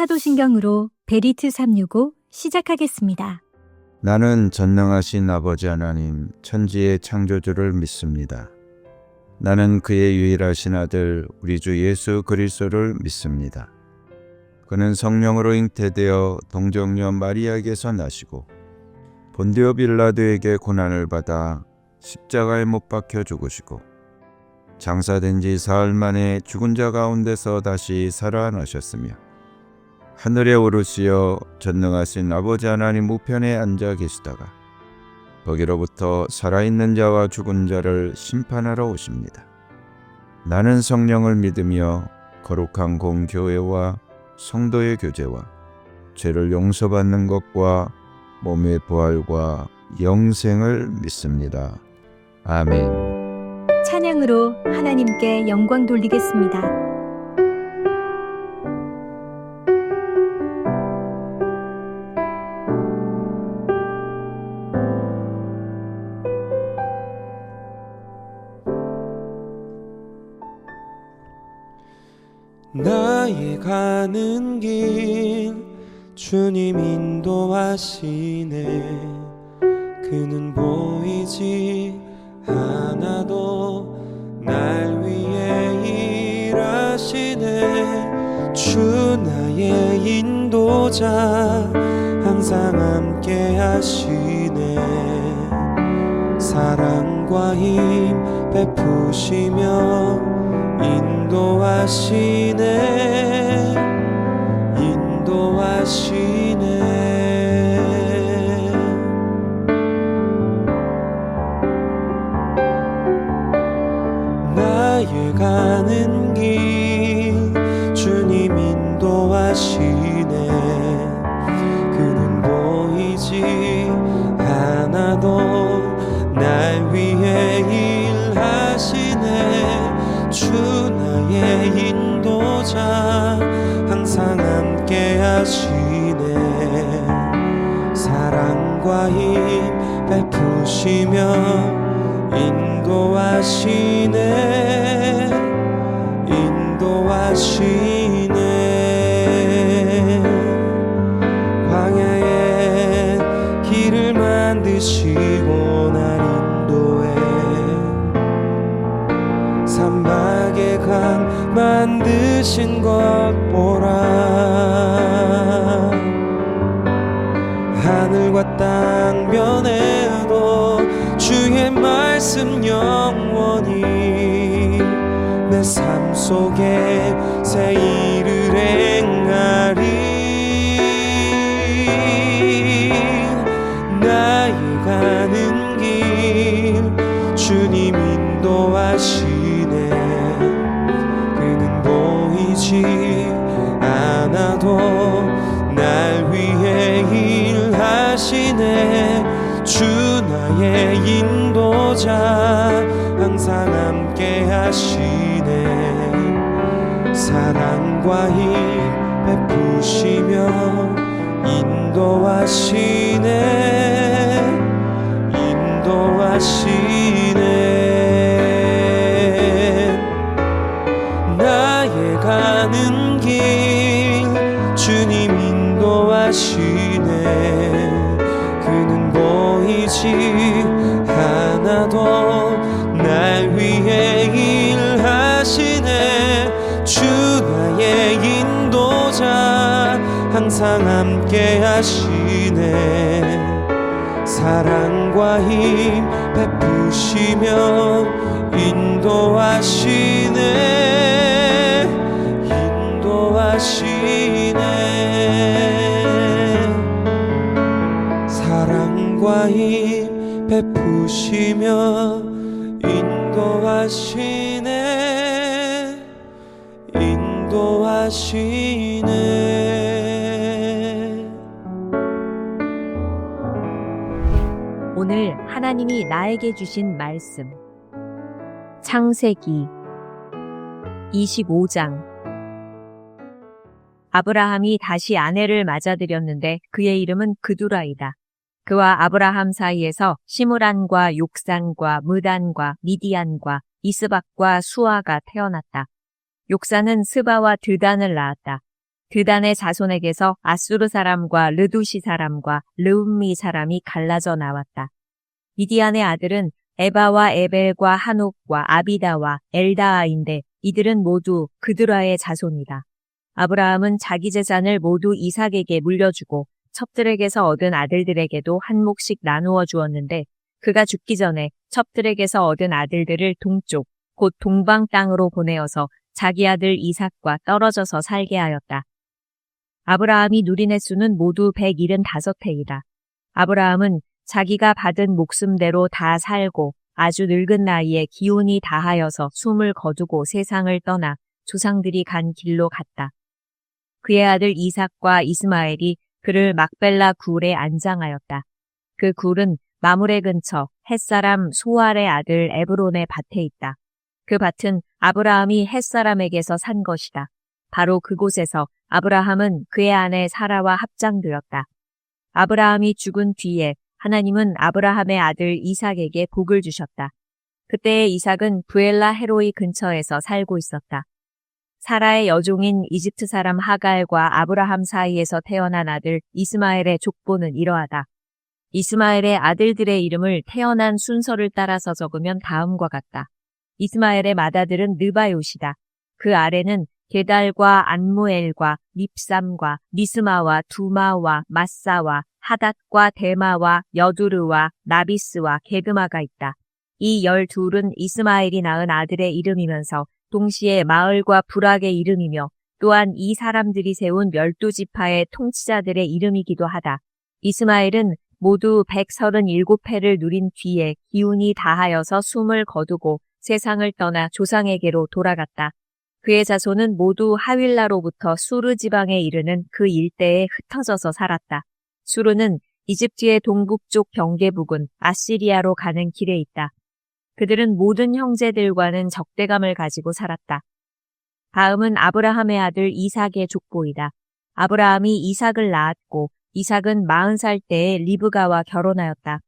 사도신경으로 베리트 365 시작하겠습니다. 나는 전능하신 아버지 하나님 천지의 창조주를 믿습니다. 나는 그의 유일하신 아들 우리 주 예수 그리스도를 믿습니다. 그는 성령으로 잉태되어 동정녀 마리아에게서 나시고 본디오 빌라도에게 고난을 받아 십자가에 못 박혀 죽으시고 장사된 지 사흘 만에 죽은 자 가운데서 다시 살아나셨으며 하늘에 오르시어 전능하신 아버지 하나님 우편에 앉아 계시다가 거기로부터 살아있는 자와 죽은 자를 심판하러 오십니다. 나는 성령을 믿으며 거룩한 공교회와 성도의 교제와 죄를 용서받는 것과 몸의 부활과 영생을 믿습니다. 아멘. 찬양으로 하나님께 영광 돌리겠습니다. 나의 가는 길 주님 인도하시네. 그는 보이지 않아도 날 위해 일하시네. 주 나의 인도자 항상 함께 하시네. 사랑과 힘 베푸시며 인도하시네. 나의 가는 길 주님 인도하시네. 그는 보이지 않아도 날 위해 일하시네. 주 나의 인도자 항상 함께 하시네. 사랑과 힘 베푸시며 인도하시네. 광야에 길을 만드시고 날 인도해. 사막에 강 만드신 것 보라. 하늘과 땅 변해도 주의 말씀 영원히 내 삶 속에 새 일을 행하리. 나의 가는 길 주님 인도하시네. 그는 보이지 않아도 날 위해 일하시네. 주 나의 인도자 항상 함께 하시네. 사랑과 힘 베푸시며 인도하시네. 나의 가는 길 주님 인도하시네. 그는 보이지 않아도 날 위해 일하시네. 주 나의 인도자 항상 함께 하시네. 사랑과 힘 베푸시며 인도하시네. 사랑과 힘 베푸시며 인도하시네. 오늘 하나님이 나에게 주신 말씀 창세기 25장. 아브라함이 다시 아내를 맞아들였는데 그의 이름은 그두라이다. 그와 아브라함 사이에서 시므란과 욕산과 무단과 미디안과 이스박과 수아가 태어났다. 욕산은 스바와 드단을 낳았다. 드단의 자손에게서 아수르 사람과 르두시 사람과 르움미 사람이 갈라져 나왔다. 미디안의 아들은 에바와 에벨과 한옥과 아비다와 엘다아인데 이들은 모두 그드라의 자손이다. 아브라함은 자기 재산을 모두 이삭에게 물려주고 첩들에게서 얻은 아들들에게도 한 몫씩 나누어 주었는데 그가 죽기 전에 첩들에게서 얻은 아들들을 동쪽, 곧 동방 땅으로 보내어서 자기 아들 이삭과 떨어져서 살게 하였다. 아브라함이 누린 횟수는 모두 175해이다. 아브라함은 자기가 받은 목숨대로 다 살고 아주 늙은 나이에 기운이 다하여서 숨을 거두고 세상을 떠나 조상들이 간 길로 갔다. 그의 아들 이삭과 이스마엘이 그를 막벨라 굴에 안장하였다. 그 굴은 마므레 근처 햇사람 소알의 아들 에브론의 밭에 있다. 그 밭은 아브라함이 햇사람에게서 산 것이다. 바로 그곳에서 아브라함은 그의 아내 사라와 합장되었다. 아브라함이 죽은 뒤에 하나님은 아브라함의 아들 이삭에게 복을 주셨다. 그때의 이삭은 부엘라 헤로이 근처에서 살고 있었다. 사라의 여종인 이집트 사람 하갈과 아브라함 사이에서 태어난 아들 이스마엘의 족보는 이러하다. 이스마엘의 아들들의 이름을 태어난 순서를 따라서 적으면 다음과 같다. 이스마엘의 맏아들은 느바요시다. 그 아래는 게달과 안무엘과 밉삼과 미스마와 두마와 마사와 하닷과 데마와 여두르와 나비스와 게드마가 있다. 이 12은 이스마엘이 낳은 아들의 이름이면서 동시에 마을과 부락의 이름이며 또한 이 사람들이 세운 12지파의 통치자들의 이름이기도 하다. 이스마엘은 모두 137해를 누린 뒤에 기운이 다하여서 숨을 거두고 세상을 떠나 조상에게로 돌아갔다. 그의 자손은 모두 하윌라로부터 수르 지방에 이르는 그 일대에 흩어져서 살았다. 수르는 이집트의 동북쪽 경계 부근 아시리아로 가는 길에 있다. 그들은 모든 형제들과는 적대감을 가지고 살았다. 다음은 아브라함의 아들 이삭의 족보이다. 아브라함이 이삭을 낳았고 이삭은 40살 때에 리브가와 결혼하였다.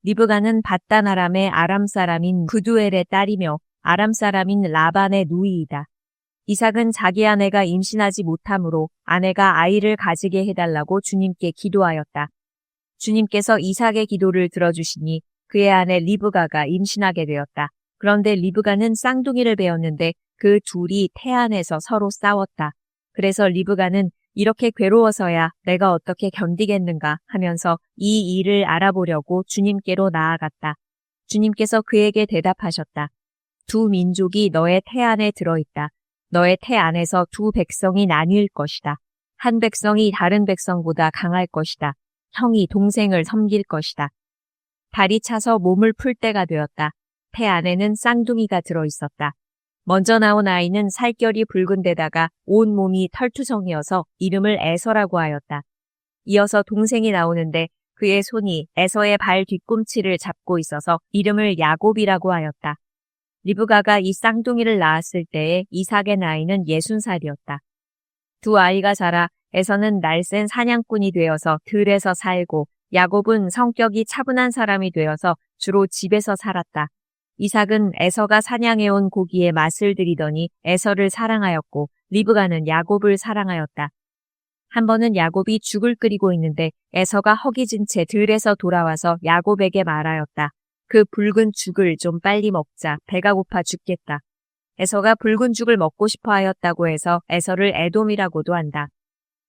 리브가는 밧단 아람의 아람 사람인 구두엘의 딸이며 아람 사람인 라반의 누이이다. 이삭은 자기 아내가 임신하지 못하므로 아내가 아이를 가지게 해달라고 주님께 기도하였다. 주님께서 이삭의 기도를 들어주시니 그의 아내 리브가가 임신하게 되었다. 그런데 리브가는 쌍둥이를 배웠는데 그 둘이 태안에서 서로 싸웠다. 그래서 리브가는 이렇게 괴로워서야 내가 어떻게 견디겠는가 하면서 이 일을 알아보려고 주님께로 나아갔다. 주님께서 그에게 대답하셨다. 두 민족이 너의 태 안에 들어있다. 너의 태 안에서 두 백성이 나뉠 것이다. 한 백성이 다른 백성보다 강할 것이다. 형이 동생을 섬길 것이다. 달이 차서 몸을 풀 때가 되었다. 태 안에는 쌍둥이가 들어있었다. 먼저 나온 아이는 살결이 붉은 데다가 온 몸이 털투성이어서 이름을 에서라고 하였다. 이어서 동생이 나오는데 그의 손이 에서의 발 뒤꿈치를 잡고 있어서 이름을 야곱이라고 하였다. 리브가가 이 쌍둥이를 낳았을 때에 이삭의 나이는 60살이었다. 두 아이가 자라 에서는 날쌘 사냥꾼이 되어서 들에서 살고 야곱은 성격이 차분한 사람이 되어서 주로 집에서 살았다. 이삭은 에서가 사냥해온 고기에 맛을 들이더니 에서를 사랑하였고 리브가는 야곱을 사랑하였다. 한 번은 야곱이 죽을 끓이고 있는데 에서가 허기진 채 들에서 돌아와서 야곱에게 말하였다. 그 붉은 죽을 좀 빨리 먹자. 배가 고파 죽겠다. 에서가 붉은 죽을 먹고 싶어 하였다고 해서 에서를 에돔이라고도 한다.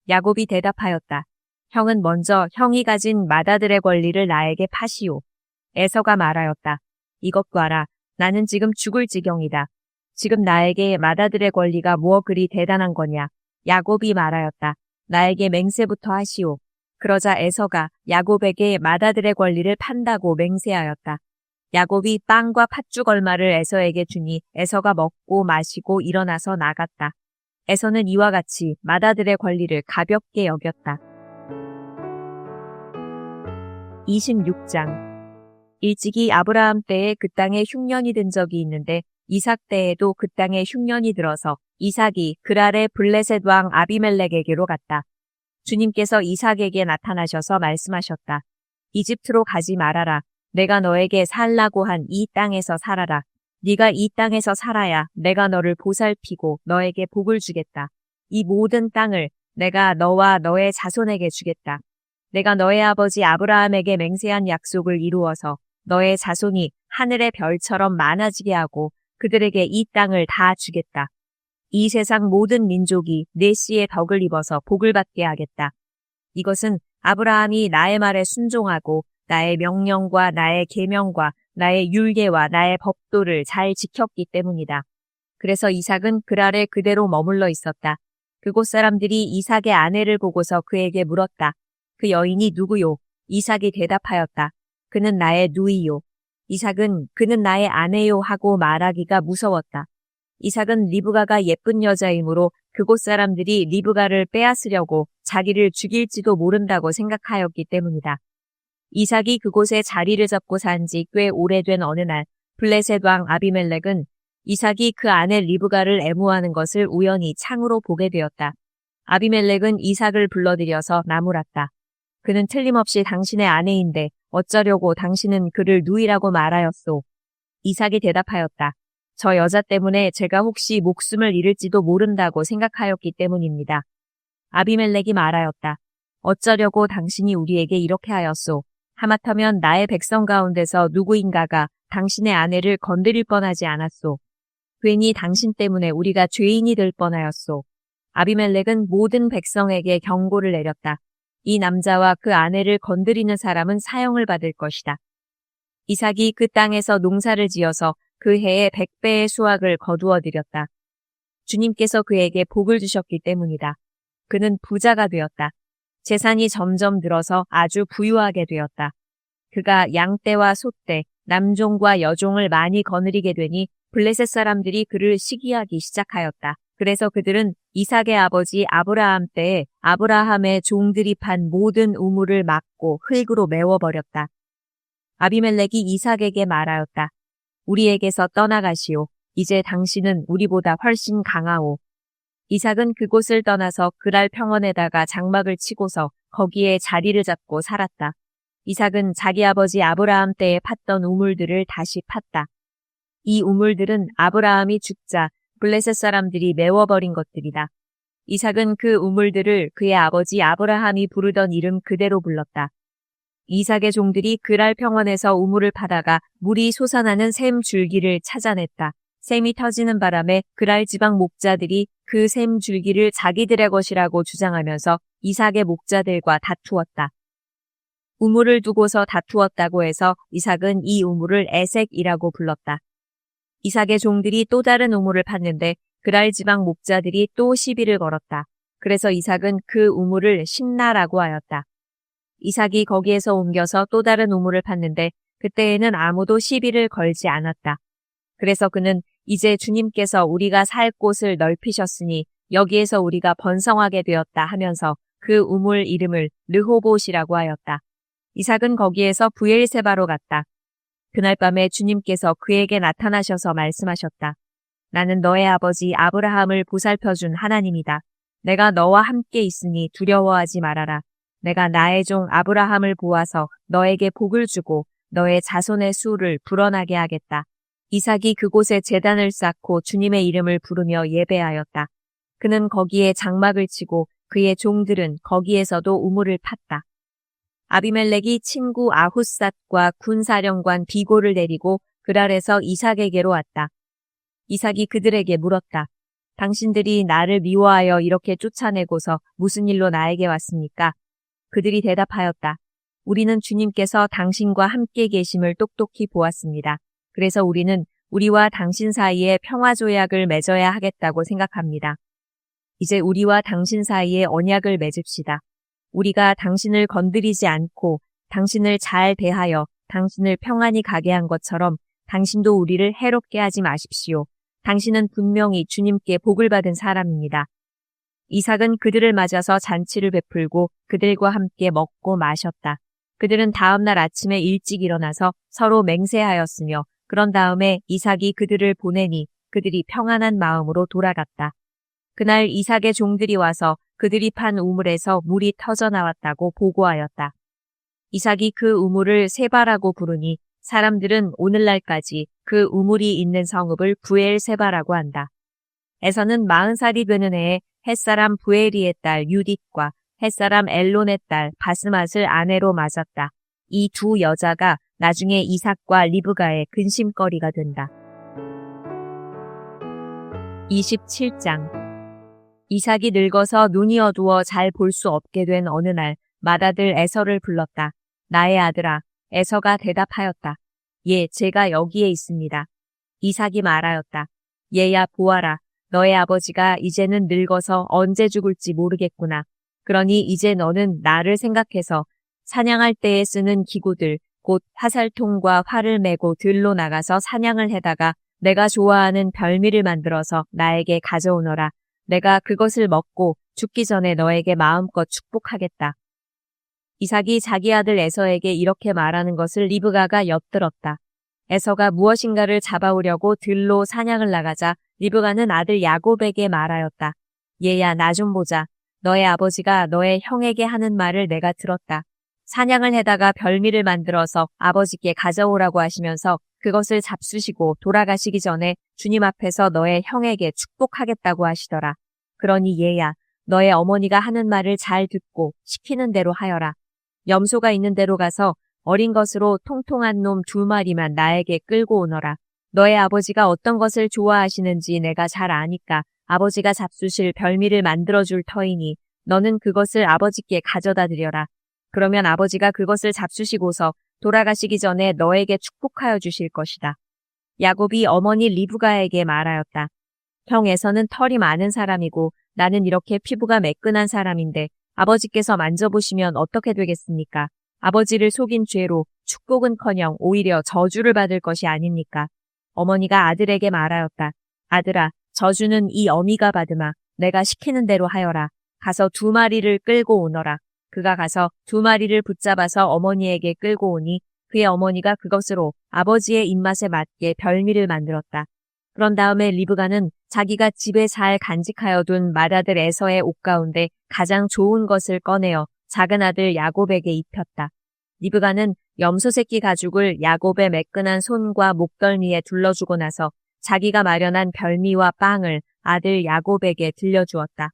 야곱이 대답하였다. 형은 먼저 형이 가진 맏아들의 권리를 나에게 파시오. 에서가 말하였다. 이것 봐라. 나는 지금 죽을 지경이다. 지금 나에게 맏아들의 권리가 뭐 그리 대단한 거냐. 야곱이 말하였다. 나에게 맹세부터 하시오. 그러자 에서가 야곱에게 맏아들의 권리를 판다고 맹세하였다. 야곱이 빵과 팥죽 얼마를 에서에게 주니 에서가 먹고 마시고 일어나서 나갔다. 에서는 이와 같이 맏아들의 권리를 가볍게 여겼다. 26장 일찍이 아브라함 때에 그 땅에 흉년이 든 적이 있는데 이삭 때에도 그 땅에 흉년이 들어서 이삭이 그랄의 블레셋 왕 아비멜렉에게로 갔다. 주님께서 이삭에게 나타나셔서 말씀하셨다. 이집트로 가지 말아라. 내가 너에게 살라고 한 이 땅에서 살아라. 네가 이 땅에서 살아야 내가 너를 보살피고 너에게 복을 주겠다. 이 모든 땅을 내가 너와 너의 자손에게 주겠다. 내가 너의 아버지 아브라함에게 맹세한 약속을 이루어서 너의 자손이 하늘의 별처럼 많아지게 하고 그들에게 이 땅을 다 주겠다. 이 세상 모든 민족이 내 씨의 덕을 입어서 복을 받게 하겠다. 이것은 아브라함이 나의 말에 순종하고 나의 명령과 나의 계명과 나의 율례와 나의 법도를 잘 지켰기 때문이다. 그래서 이삭은 그 아래 그대로 머물러 있었다. 그곳 사람들이 이삭의 아내를 보고서 그에게 물었다. 그 여인이 누구요? 이삭이 대답하였다. 그는 나의 누이요. 이삭은 그는 나의 아내요 하고 말하기가 무서웠다. 이삭은 리브가가 예쁜 여자이므로 그곳 사람들이 리브가를 빼앗으려고 자기를 죽일지도 모른다고 생각하였기 때문이다. 이삭이 그곳에 자리를 잡고 산 지 꽤 오래된 어느 날 블레셋 왕 아비멜렉은 이삭이 그 아내 리브가를 애무하는 것을 우연히 창으로 보게 되었다. 아비멜렉은 이삭을 불러들여서 나무랐다. 그는 틀림없이 당신의 아내인데 어쩌려고 당신은 그를 누이라고 말하였소. 이삭이 대답하였다. 저 여자 때문에 제가 혹시 목숨을 잃을지도 모른다고 생각하였기 때문입니다. 아비멜렉이 말하였다. 어쩌려고 당신이 우리에게 이렇게 하였소. 하마터면 나의 백성 가운데서 누구인가가 당신의 아내를 건드릴 뻔하지 않았소. 괜히 당신 때문에 우리가 죄인이 될 뻔하였소. 아비멜렉은 모든 백성에게 경고를 내렸다. 이 남자와 그 아내를 건드리는 사람은 사형을 받을 것이다. 이삭이 그 땅에서 농사를 지어서 그 해에 100배의 수확을 거두어 드렸다. 주님께서 그에게 복을 주셨기 때문이다. 그는 부자가 되었다. 재산이 점점 늘어서 아주 부유하게 되었다. 그가 양떼와 소떼, 남종과 여종을 많이 거느리게 되니 블레셋 사람들이 그를 시기하기 시작하였다. 그래서 그들은 이삭의 아버지 아브라함 때에 아브라함의 종들이 판 모든 우물을 막고 흙으로 메워버렸다. 아비멜렉이 이삭에게 말하였다. 우리에게서 떠나가시오. 이제 당신은 우리보다 훨씬 강하오. 이삭은 그곳을 떠나서 그랄 평원에다가 장막을 치고서 거기에 자리를 잡고 살았다. 이삭은 자기 아버지 아브라함 때에 팠던 우물들을 다시 팠다. 이 우물들은 아브라함이 죽자 블레셋 사람들이 메워버린 것들이다. 이삭은 그 우물들을 그의 아버지 아브라함이 부르던 이름 그대로 불렀다. 이삭의 종들이 그랄 평원에서 우물을 파다가 물이 솟아나는 샘 줄기를 찾아냈다. 샘이 터지는 바람에 그랄 지방 목자들이 그 샘 줄기를 자기들의 것이라고 주장하면서 이삭의 목자들과 다투었다. 우물을 두고서 다투었다고 해서 이삭은 이 우물을 에색이라고 불렀다. 이삭의 종들이 또 다른 우물을 팠는데 그랄 지방 목자들이 또 시비를 걸었다. 그래서 이삭은 그 우물을 신나라고 하였다. 이삭이 거기에서 옮겨서 또 다른 우물을 팠는데 그때에는 아무도 시비를 걸지 않았다. 그래서 그는 이제 주님께서 우리가 살 곳을 넓히셨으니 여기에서 우리가 번성하게 되었다 하면서 그 우물 이름을 르호봇이라고 하였다. 이삭은 거기에서 부엘세바로 갔다. 그날 밤에 주님께서 그에게 나타나셔서 말씀하셨다. 나는 너의 아버지 아브라함을 보살펴준 하나님이다. 내가 너와 함께 있으니 두려워하지 말아라. 내가 나의 종 아브라함을 보아서 너에게 복을 주고 너의 자손의 수를 불어나게 하겠다. 이삭이 그곳에 제단을 쌓고 주님의 이름을 부르며 예배하였다. 그는 거기에 장막을 치고 그의 종들은 거기에서도 우물을 팠다. 아비멜렉이 친구 아훗삿과 군사령관 비고를 데리고 그랄에서 이삭에게로 왔다. 이삭이 그들에게 물었다. 당신들이 나를 미워하여 이렇게 쫓아내고서 무슨 일로 나에게 왔습니까? 그들이 대답하였다. 우리는 주님께서 당신과 함께 계심을 똑똑히 보았습니다. 그래서 우리는 우리와 당신 사이에 평화조약을 맺어야 하겠다고 생각합니다. 이제 우리와 당신 사이에 언약을 맺읍시다. 우리가 당신을 건드리지 않고 당신을 잘 대하여 당신을 평안히 가게 한 것처럼 당신도 우리를 해롭게 하지 마십시오. 당신은 분명히 주님께 복을 받은 사람입니다. 이삭은 그들을 맞아서 잔치를 베풀고 그들과 함께 먹고 마셨다. 그들은 다음 날 아침에 일찍 일어나서 서로 맹세하였으며 그런 다음에 이삭이 그들을 보내니 그들이 평안한 마음으로 돌아갔다. 그날 이삭의 종들이 와서 그들이 판 우물에서 물이 터져 나왔다고 보고하였다. 이삭이 그 우물을 세바라고 부르니 사람들은 오늘날까지 그 우물이 있는 성읍을 부엘세바라고 한다. 에서는 40살이 되는 해에 햇사람 부에리의 딸 유딧과 햇사람 엘론의 딸 바스맛을 아내로 맞았다. 이 두 여자가 나중에 이삭과 리브가의 근심거리가 된다. 27장. 이삭이 늙어서 눈이 어두워 잘 볼 수 없게 된 어느 날 맏아들 에서를 불렀다. 나의 아들아. 에서가 대답하였다. 예, 제가 여기에 있습니다. 이삭이 말하였다. 얘야 보아라. 너의 아버지가 이제는 늙어서 언제 죽을지 모르겠구나. 그러니 이제 너는 나를 생각해서 사냥할 때에 쓰는 기구들, 곧 화살통과 활을 메고 들로 나가서 사냥을 해다가 내가 좋아하는 별미를 만들어서 나에게 가져오너라. 내가 그것을 먹고 죽기 전에 너에게 마음껏 축복하겠다. 이삭이 자기 아들 에서에게 이렇게 말하는 것을 리브가가 엿들었다. 에서가 무엇인가를 잡아오려고 들로 사냥을 나가자 리브가는 아들 야곱에게 말하였다. 얘야, 나 좀 보자. 너의 아버지가 너의 형에게 하는 말을 내가 들었다. 사냥을 해다가 별미를 만들어서 아버지께 가져오라고 하시면서 그것을 잡수시고 돌아가시기 전에 주님 앞에서 너의 형에게 축복하겠다고 하시더라. 그러니 얘야, 너의 어머니가 하는 말을 잘 듣고 시키는 대로 하여라. 염소가 있는 데로 가서 어린 것으로 통통한 놈 2마리만 나에게 끌고 오너라. 너의 아버지가 어떤 것을 좋아하시는지 내가 잘 아니까 아버지가 잡수실 별미를 만들어줄 터이니 너는 그것을 아버지께 가져다 드려라. 그러면 아버지가 그것을 잡수시고서 돌아가시기 전에 너에게 축복하여 주실 것이다. 야곱이 어머니 리브가에게 말하였다. 형 에서는 털이 많은 사람이고 나는 이렇게 피부가 매끈한 사람인데 아버지께서 만져보시면 어떻게 되겠습니까? 아버지를 속인 죄로 축복은커녕 오히려 저주를 받을 것이 아닙니까? 어머니가 아들에게 말하였다. 아들아, 저주는 이 어미가 받으마. 내가 시키는 대로 하여라. 가서 2마리를 끌고 오너라. 그가 가서 2마리를 붙잡아서 어머니에게 끌고 오니 그의 어머니가 그것으로 아버지의 입맛에 맞게 별미를 만들었다. 그런 다음에 리브가는 자기가 집에 잘 간직하여 둔 맏아들 에서의 옷 가운데 가장 좋은 것을 꺼내어 작은 아들 야곱에게 입혔다. 리브가는 염소 새끼 가죽을 야곱의 매끈한 손과 목덜미에 둘러주고 나서 자기가 마련한 별미와 빵을 아들 야곱에게 들려주었다.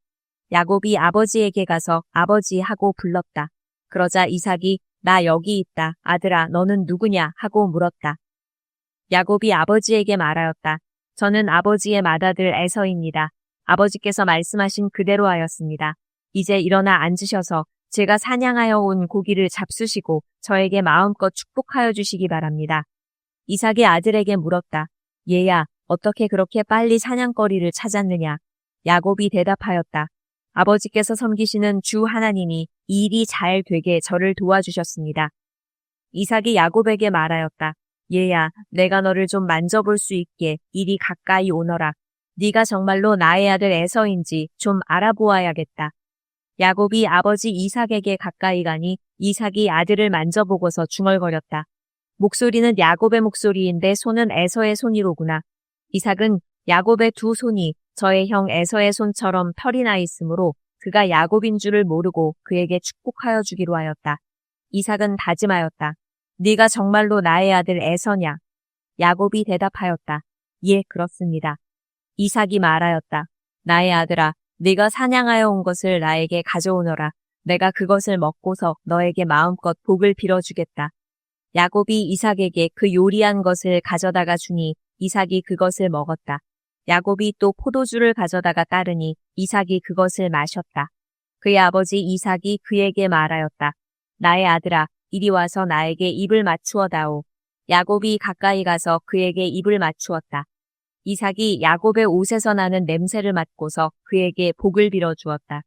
야곱이 아버지에게 가서 아버지 하고 불렀다. 그러자 이삭이 나 여기 있다. 아들아, 너는 누구냐? 하고 물었다. 야곱이 아버지에게 말하였다. 저는 아버지의 맏아들 에서입니다. 아버지께서 말씀하신 그대로 하였습니다. 이제 일어나 앉으셔서 제가 사냥하여 온 고기를 잡수시고 저에게 마음껏 축복하여 주시기 바랍니다. 이삭이 아들에게 물었다. 얘야, 어떻게 그렇게 빨리 사냥거리를 찾았느냐? 야곱이 대답하였다. 아버지께서 섬기시는 주 하나님이 이 일이 잘 되게 저를 도와주셨습니다. 이삭이 야곱에게 말하였다. 얘야, 내가 너를 좀 만져볼 수 있게 이리 가까이 오너라. 네가 정말로 나의 아들 에서인지 좀 알아보아야겠다. 야곱이 아버지 이삭에게 가까이 가니 이삭이 아들을 만져보고서 중얼거렸다. 목소리는 야곱의 목소리인데 손은 에서의 손이로구나. 이삭은 야곱의 2 손이 저의 형 에서의 손처럼 털이 나 있으므로 그가 야곱인 줄을 모르고 그에게 축복하여 주기로 하였다. 이삭은 다짐하였다. 네가 정말로 나의 아들 에서냐? 야곱이 대답하였다. 예, 그렇습니다. 이삭이 말하였다. 나의 아들아, 네가 사냥하여 온 것을 나에게 가져오너라. 내가 그것을 먹고서 너에게 마음껏 복을 빌어주겠다. 야곱이 이삭에게 그 요리한 것을 가져다가 주니 이삭이 그것을 먹었다. 야곱이 또 포도주를 가져다가 따르니 이삭이 그것을 마셨다. 그의 아버지 이삭이 그에게 말하였다. 나의 아들아, 이리 와서 나에게 입을 맞추어 다오. 야곱이 가까이 가서 그에게 입을 맞추었다. 이삭이 야곱의 옷에서 나는 냄새를 맡고서 그에게 복을 빌어주었다.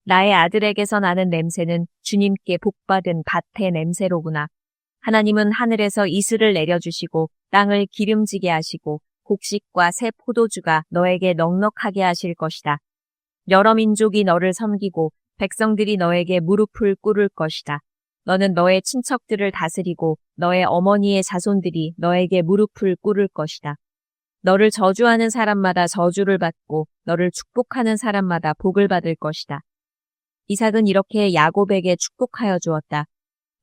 나의 아들에게서 나는 냄새는 주님께 복받은 밭의 냄새로구나. 하나님은 하늘에서 이슬을 내려주시고 땅을 기름지게 하시고 곡식과 새 포도주가 너에게 넉넉하게 하실 것이다. 여러 민족이 너를 섬기고 백성들이 너에게 무릎을 꿇을 것이다. 너는 너의 친척들을 다스리고 너의 어머니의 자손들이 너에게 무릎을 꿇을 것이다. 너를 저주하는 사람마다 저주를 받고 너를 축복하는 사람마다 복을 받을 것이다. 이삭은 이렇게 야곱에게 축복하여 주었다.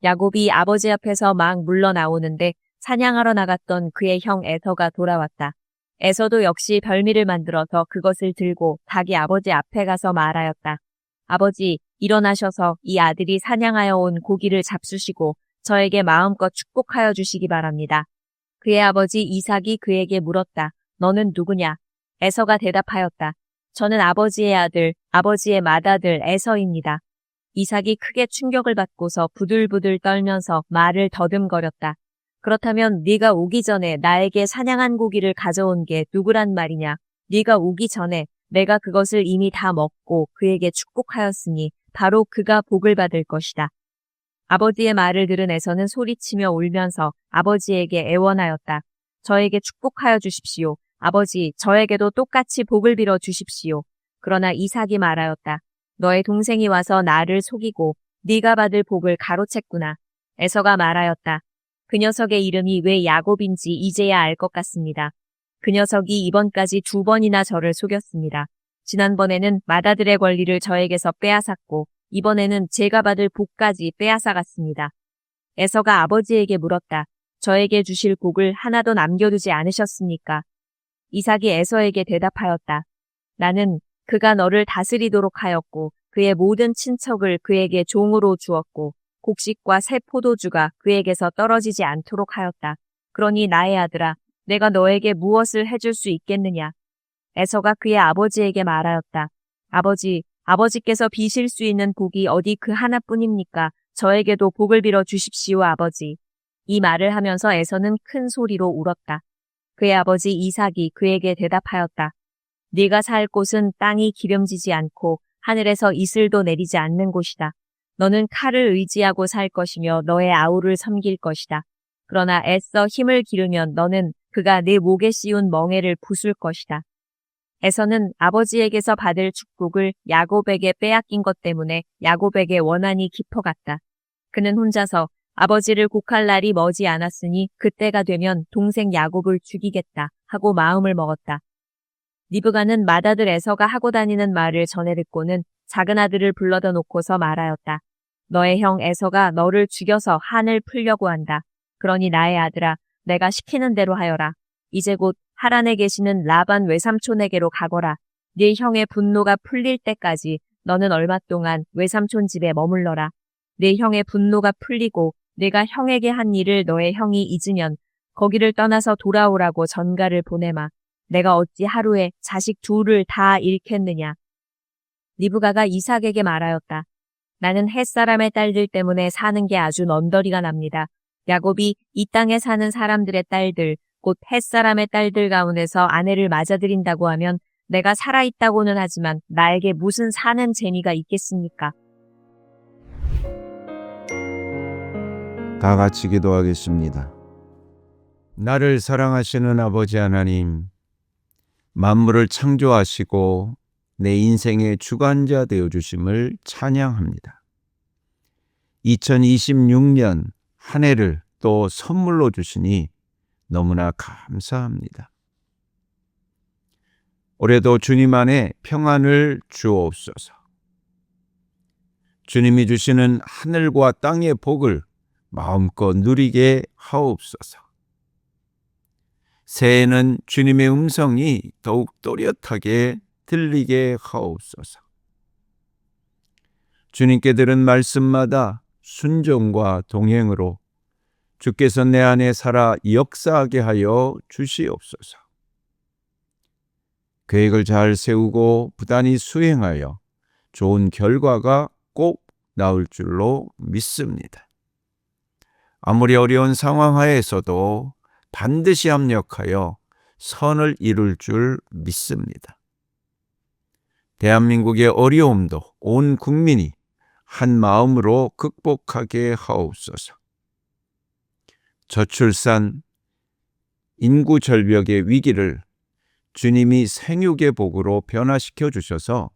야곱이 아버지 앞에서 막 물러나오는데 사냥하러 나갔던 그의 형 에서가 돌아왔다. 에서도 역시 별미를 만들어서 그것을 들고 자기 아버지 앞에 가서 말하였다. 아버지, 일어나셔서 이 아들이 사냥하여 온 고기를 잡수시고 저에게 마음껏 축복하여 주시기 바랍니다. 그의 아버지 이삭이 그에게 물었다. 너는 누구냐? 에서가 대답하였다. 저는 아버지의 아들, 아버지의 맏아들 에서입니다. 이삭이 크게 충격을 받고서 부들부들 떨면서 말을 더듬거렸다. 그렇다면 네가 오기 전에 나에게 사냥한 고기를 가져온 게 누구란 말이냐? 네가 오기 전에 내가 그것을 이미 다 먹고 그에게 축복하였으니 바로 그가 복을 받을 것이다. 아버지의 말을 들은 에서는 소리치며 울면서 아버지에게 애원하였다. 저에게 축복하여 주십시오. 아버지, 저에게도 똑같이 복을 빌어 주십시오. 그러나 이삭이 말하였다. 너의 동생이 와서 나를 속이고 네가 받을 복을 가로챘구나. 에서가 말하였다. 그 녀석의 이름이 왜 야곱인지 이제야 알 것 같습니다. 그 녀석이 이번까지 2번이나 저를 속였습니다. 지난번에는 맏아들의 권리를 저에게서 빼앗았고 이번에는 제가 받을 복까지 빼앗아갔습니다. 에서가 아버지에게 물었다. 저에게 주실 복을 하나도 남겨두지 않으셨습니까? 이삭이 에서에게 대답하였다. 나는 그가 너를 다스리도록 하였고 그의 모든 친척을 그에게 종으로 주었고 곡식과 새 포도주가 그에게서 떨어지지 않도록 하였다. 그러니 나의 아들아, 내가 너에게 무엇을 해줄 수 있겠느냐? 에서가 그의 아버지에게 말하였다. 아버지, 아버지께서 비실 수 있는 복이 어디 그 하나뿐입니까? 저에게도 복을 빌어 주십시오, 아버지. 이 말을 하면서 에서는 큰 소리로 울었다. 그의 아버지 이삭이 그에게 대답하였다. 네가 살 곳은 땅이 기름지지 않고 하늘에서 이슬도 내리지 않는 곳이다. 너는 칼을 의지하고 살 것이며 너의 아우를 섬길 것이다. 그러나 애써 힘을 기르면 너는 그가 네 목에 씌운 멍에를 부술 것이다. 에서는 아버지에게서 받을 축복을 야곱에게 빼앗긴 것 때문에 야곱에게 원한이 깊어갔다. 그는 혼자서 아버지를 곡할 날이 머지 않았으니 그때가 되면 동생 야곱을 죽이겠다 하고 마음을 먹었다. 리브가는 맏아들 에서가 하고 다니는 말을 전해 듣고는 작은 아들을 불러다 놓고서 말하였다. 너의 형 에서가 너를 죽여서 한을 풀려고 한다. 그러니 나의 아들아, 내가 시키는 대로 하여라. 이제 곧 하란에 계시는 라반 외삼촌에게로 가거라. 네 형의 분노가 풀릴 때까지 너는 얼마 동안 외삼촌 집에 머물러라. 네 형의 분노가 풀리고 내가 형에게 한 일을 너의 형이 잊으면 거기를 떠나서 돌아오라고 전가를 보내마. 내가 어찌 하루에 자식 둘을 다 잃겠느냐. 리브가가 이삭에게 말하였다. 나는 햇사람의 딸들 때문에 사는 게 아주 넌더리가 납니다. 야곱이 이 땅에 사는 사람들의 딸들, 곧 햇사람의 딸들 가운데서 아내를 맞아들인다고 하면 내가 살아있다고는 하지만 나에게 무슨 사는 재미가 있겠습니까? 다 같이 기도하겠습니다. 나를 사랑하시는 아버지 하나님, 만물을 창조하시고 내 인생의 주관자 되어주심을 찬양합니다. 2026년 한 해를 또 선물로 주시니 너무나 감사합니다. 올해도 주님 안에 평안을 주옵소서. 주님이 주시는 하늘과 땅의 복을 마음껏 누리게 하옵소서. 새해에는 주님의 음성이 더욱 또렷하게 들리게 하옵소서. 주님께 들은 말씀마다 순종과 동행으로 주께서 내 안에 살아 역사하게 하여 주시옵소서. 계획을 잘 세우고 부단히 수행하여 좋은 결과가 꼭 나올 줄로 믿습니다. 아무리 어려운 상황 하에서도 반드시 합력하여 선을 이룰 줄 믿습니다. 대한민국의 어려움도 온 국민이 한 마음으로 극복하게 하옵소서. 저출산, 인구 절벽의 위기를 주님이 생육의 복으로 변화시켜 주셔서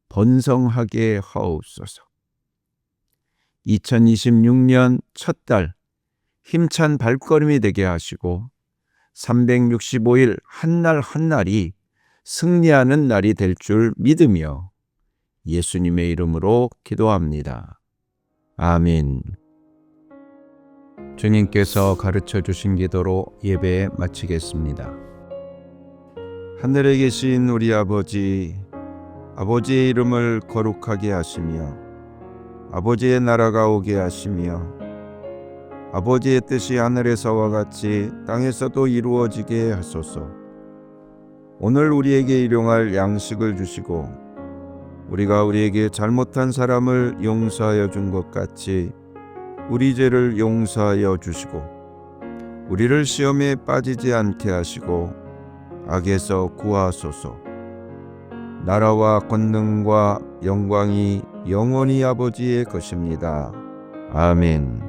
번성하게 하옵소서. 2026년 첫 달 힘찬 발걸음이 되게 하시고 365일 한날 한날이 승리하는 날이 될 줄 믿으며 예수님의 이름으로 기도합니다. 아멘. 주님께서 가르쳐 주신 기도로 예배 마치겠습니다. 하늘에 계신 우리 아버지의 이름을 거룩하게 하시며 아버지의 나라가 오게 하시며 아버지의 뜻이 하늘에서와 같이 땅에서도 이루어지게 하소서. 오늘 우리에게 일용할 양식을 주시고 우리가 우리에게 잘못한 사람을 용서하여 준 것 같이 우리 죄를 용서하여 주시고 우리를 시험에 빠지지 않게 하시고 악에서 구하소서. 나라와 권능과 영광이 영원히 아버지의 것입니다. 아멘.